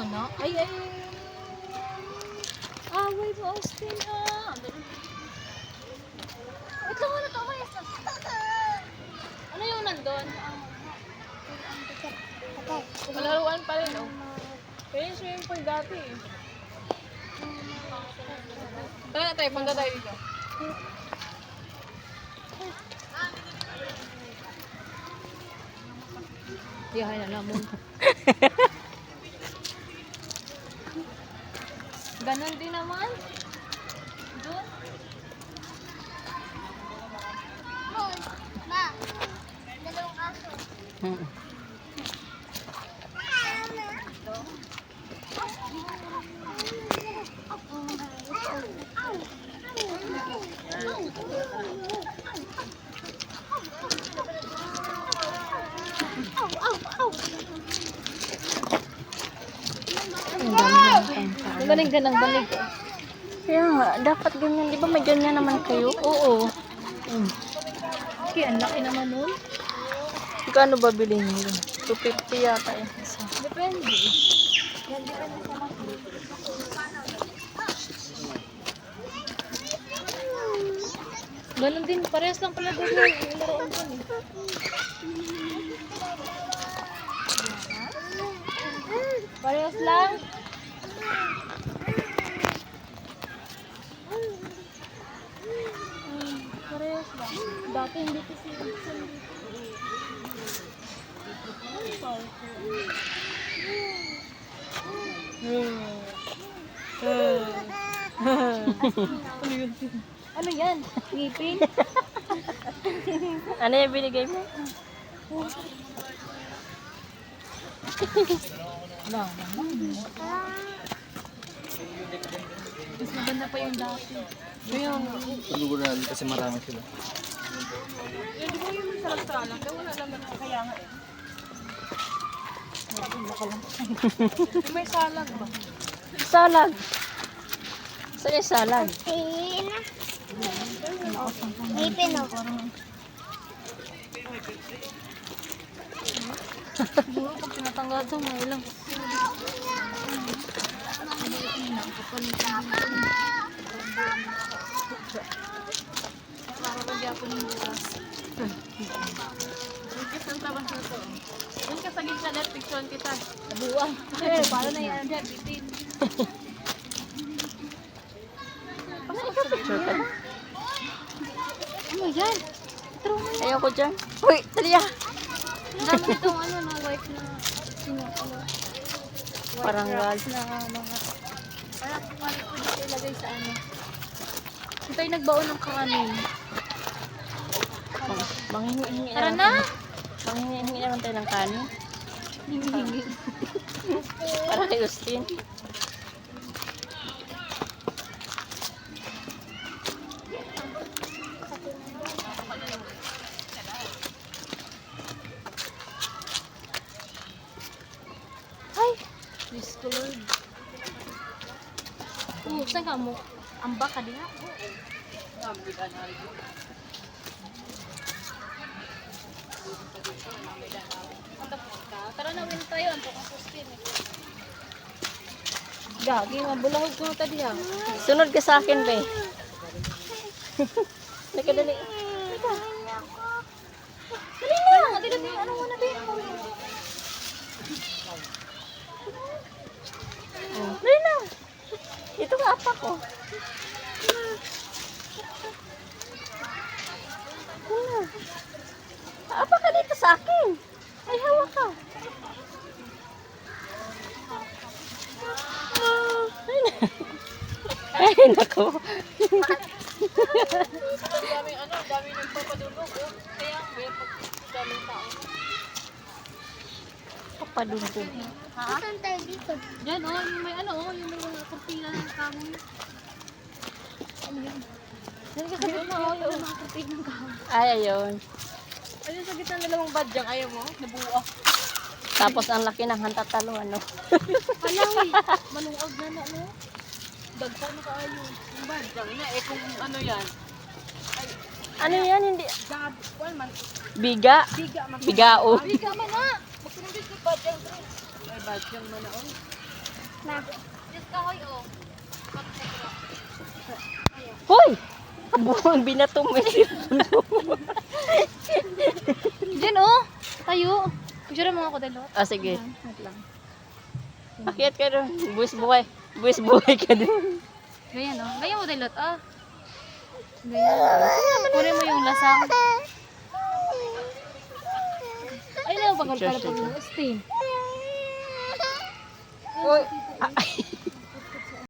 na. Ay, ay. Away mo, Austin, ha. Wait lang, ano to? Ano yung nandun? Palaruan pa rin, oh. Kaya yung swimming pool dati, eh. Tara na tayo, punta tayo dito. Diyahay na lamon. Ganon din naman. Doon. Ma, dalawang aso. Ang galing ka ng banig. Kaya nga, dapat ganyan. Di ba may ganyan naman kayo? Oo. Kaya ang laki naman nun. Kano ba bilhin nyo? 250 yata eh. Depende. Yan, depende sa maki. Ganon din. Parehas lang pala doon yung laruan dun eh. Parehas lang. Parehas lang. Dati hindi kasi ano yan? Ngipin? Ano yung binigay mo? Wala naman. Mas maganda pa yung dati. Kaya nga. Sigurado kasi marami sila. Di ba yung salag-salang? Kaya wala lang na kaya nga eh. May salag ba? Salag. Saan yung salag? May pino. Siguro pag tinatanggal ito, may ilang. Makaragya po ng bukas. Yung ang tabas na ito. Yung kasagin ka dahil picture kita. Nabuang. Paano na yan dyan? Bitin. Picture ka na. Ano yan? Ayoko dyan. Uy, dali ah. Dami itong ano na white na sino ano. Parang gal. Na mga parang pwede ilagay sa ano. Ito yung nagbaon ng kanin. Manghingi Tara na! Manghingi naman tayo ng kanin. Hingi. Para kay Justin. Ay! Diyos ko Lord. Saan ka mo? Ambak ka din ha? Tara na, win tayo. Anto ka sustin eh. Gagi, mabulahog ko na tadi ha. Sunod ka sa akin, be. Nakadali. Dali na! Dali na! Ano mo na ba? Dali na. Ito nga apa ko. Apa ka dito sa akin? Ay, hawak ka. Ay, nako. Dami nagpapadulog. Kaya, daming tao. Papadungkog. Saan tayo dito? Diyan, oh, yung may ano, oh, yung may mga kurtina ng kahoy. Ano yun? Diyan ka sa gitna, oh, yung mga kurtina ng kahoy. Ay, ayun. Ayun sa gitna ng dalawang badyang, ayaw mo, nabuo. Tapos ang laki ng hantatalo, ano. Palawi, manuog na na, no? Dagsa na kaayo. Yung badyang na, eh kung ano yan. Ano yan? Hindi. Gab, well man, Biga. biga man. Bigao. Biga man na! Magsunod yung badyang drin. Ay, badyang man na, oh. Na. Just kahoy, oh. Hoy! Buwang binato mo yung cellphone mo. Diyan, oh. Tayo. Picture mo ako, Delot. Ah, sige. Wait lang. Akyat ka doon. Buwis buhay. Buwis buhay ka doon. Ganyan, oh. Ganyan mo, Delot, ah. Ganyan. Kunin mo yung lasang. Ay, na, bagal pala pag stain. Hoy!